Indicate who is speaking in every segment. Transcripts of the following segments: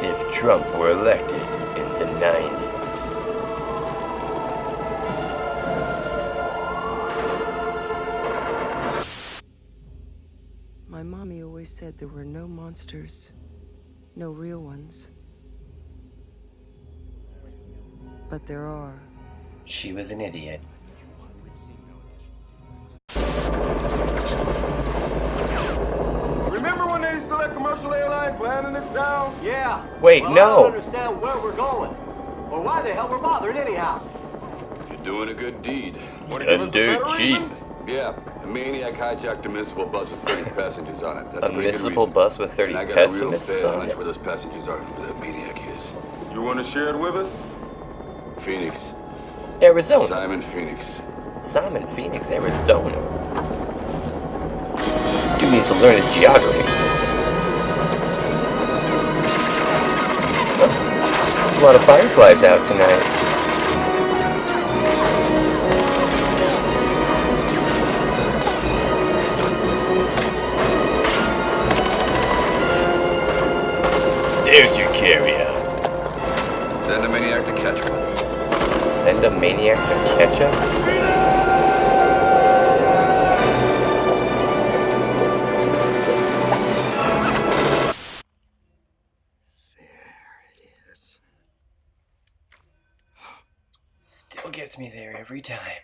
Speaker 1: If Trump were elected in the 90s.
Speaker 2: My mommy always said there were no monsters, no real ones. But there are.
Speaker 1: She was an idiot.
Speaker 3: Remember when they used to let commercial airlines land in this town?
Speaker 4: Yeah.
Speaker 1: Wait,
Speaker 4: well,
Speaker 1: no.
Speaker 4: I don't understand where we're going. Or why the hell we're bothered anyhow.
Speaker 5: You're doing a good deed.
Speaker 3: Want to give us a
Speaker 1: Dude,
Speaker 3: better
Speaker 1: cheap.
Speaker 3: reason?
Speaker 5: Yeah, a maniac hijacked a municipal bus with 30 passengers on it. That's
Speaker 1: A
Speaker 5: pretty good
Speaker 1: municipal
Speaker 5: reason.
Speaker 1: bus with 30
Speaker 5: And I got a real
Speaker 1: pessimists
Speaker 5: fair
Speaker 1: on
Speaker 5: hunch
Speaker 1: it?
Speaker 5: where those passengers are, where that maniac is.
Speaker 3: You want to share it with us?
Speaker 5: Phoenix.
Speaker 1: Arizona.
Speaker 5: Simon Phoenix.
Speaker 1: Simon Phoenix, Arizona. Dude needs to learn his geography. A lot of fireflies out tonight. There's your carry-out.
Speaker 5: Send a maniac to catch one.
Speaker 1: Send a maniac to catch him? Still gets me there every time.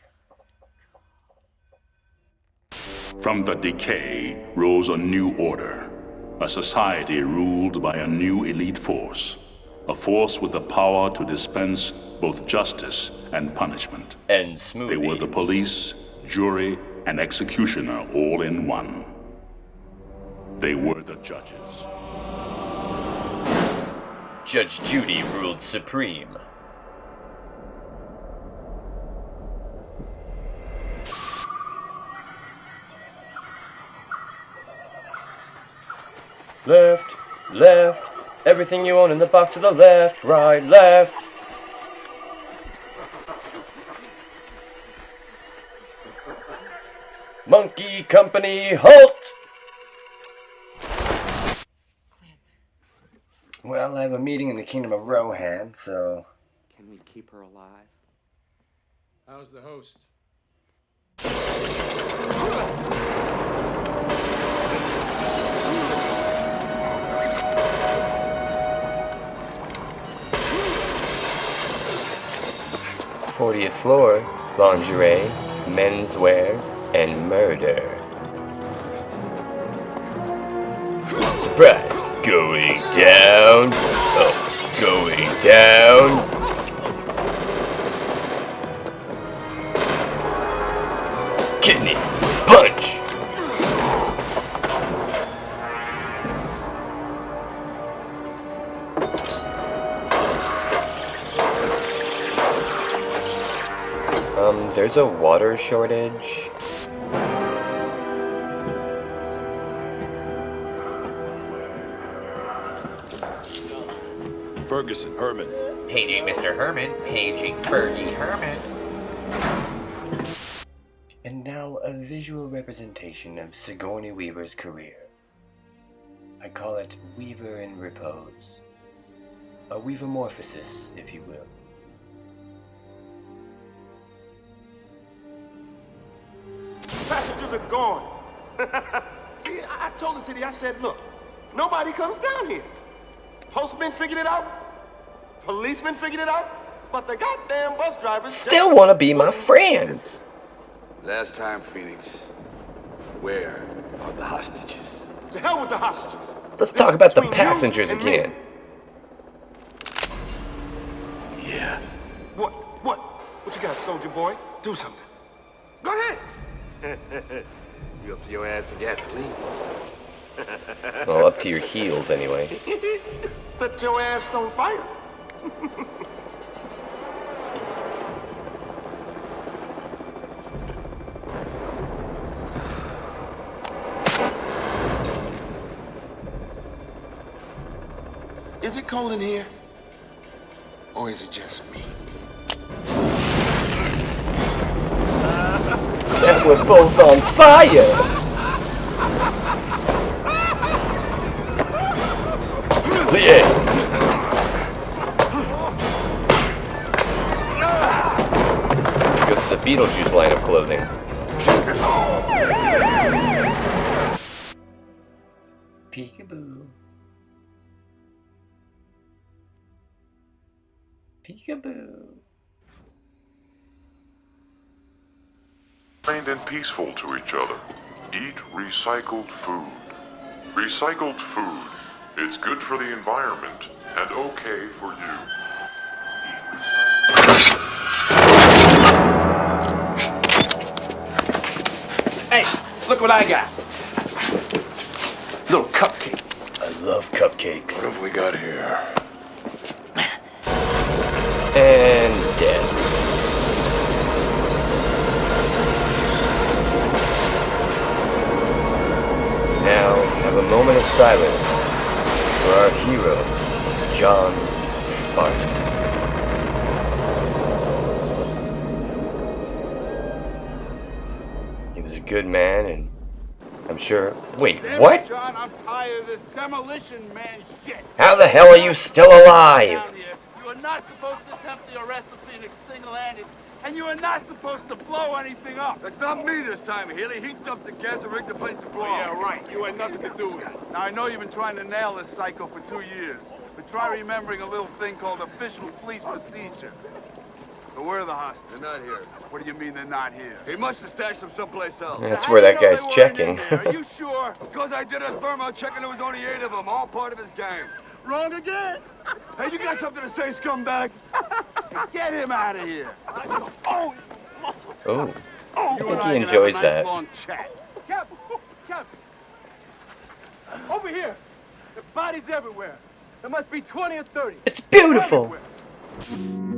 Speaker 6: From the decay rose a new order, a society ruled by a new elite force, a force with the power to dispense both justice and punishment.
Speaker 1: And
Speaker 6: They
Speaker 1: smoothies.
Speaker 6: were the police, jury, and executioner all in one. They were the judges.
Speaker 1: Judge Judy ruled supreme. Left, left, everything you own in the box to the left, right, left. Monkey Company, halt! Well, I have a meeting in the Kingdom of Rohan, so...
Speaker 4: Can we keep her alive?
Speaker 3: How's the host?
Speaker 1: '40th floor, lingerie, menswear, and murder. Surprise! Going down. Oh, going down. Kidney. Punch. There's a water shortage.
Speaker 5: Ferguson, Herman.
Speaker 1: Paging Mr. Herman, paging Fergie Herman. And now a visual representation of Sigourney Weaver's career. I call it Weaver in Repose. A Weavermorphosis, if you will.
Speaker 3: Passengers are gone. See, I told the city, I said, look, nobody comes down here. Postmen figured it out. Policemen figured it out. But the goddamn bus drivers
Speaker 1: Still wanna be my friends.
Speaker 5: Last time, Phoenix. Where are the hostages?
Speaker 3: To hell with the hostages.
Speaker 1: Let's
Speaker 3: This
Speaker 1: talk
Speaker 3: is
Speaker 1: about the
Speaker 3: between you
Speaker 1: passengers
Speaker 3: and me.
Speaker 1: again.
Speaker 5: Yeah.
Speaker 3: What? What you got, soldier boy? Do something. Go ahead. You up to your ass in gasoline.
Speaker 1: Well, up to your heels anyway.
Speaker 3: Set your ass on fire. is it cold in here? Or is it just me?
Speaker 1: And we're both on fire! Yeah. Goes to the Beetlejuice line of clothing. Peekaboo. Peekaboo.
Speaker 7: Kind and peaceful to each other. Eat recycled food. Recycled food. It's good for the environment and okay for you.
Speaker 3: Hey, look what I got. Little cupcake.
Speaker 1: I love cupcakes.
Speaker 5: What have we got here?
Speaker 1: And dead. Now, have a moment of silence for our hero, John Spartan. He was a good man, and I'm sure... Wait, what?
Speaker 8: John, I'm tired of this demolition man shit.
Speaker 1: How the hell are you still alive?
Speaker 8: Down here. You are not supposed to attempt the arrest of Phoenix single-handed, and you are not supposed to blow anything up.
Speaker 3: That's not me this time, Healy. He dumped the gas and rigged the place to blow.
Speaker 8: Yeah, right. You had nothing to do with it.
Speaker 3: Now, I know you've been trying to nail this psycho for 2 years, but try remembering a little thing called official police procedure. So where are the hostages? They're not here. What do you mean they're not here? He must have stashed them someplace else.
Speaker 1: That's where that guy's checking.
Speaker 3: Are you sure? Because I did a thermal check and there was only 8 of them, all part of his gang. Wrong again? Hey, you got something to say, scumbag? Get him out of here. Oh!
Speaker 1: Oh, I
Speaker 3: You
Speaker 1: think
Speaker 3: and
Speaker 1: he
Speaker 3: I can
Speaker 1: enjoys
Speaker 3: have a nice
Speaker 1: that.
Speaker 3: long chat.
Speaker 8: Captain! Captain! Over here! The bodies everywhere. There must be 20 or 30.
Speaker 1: It's beautiful!
Speaker 8: Everywhere.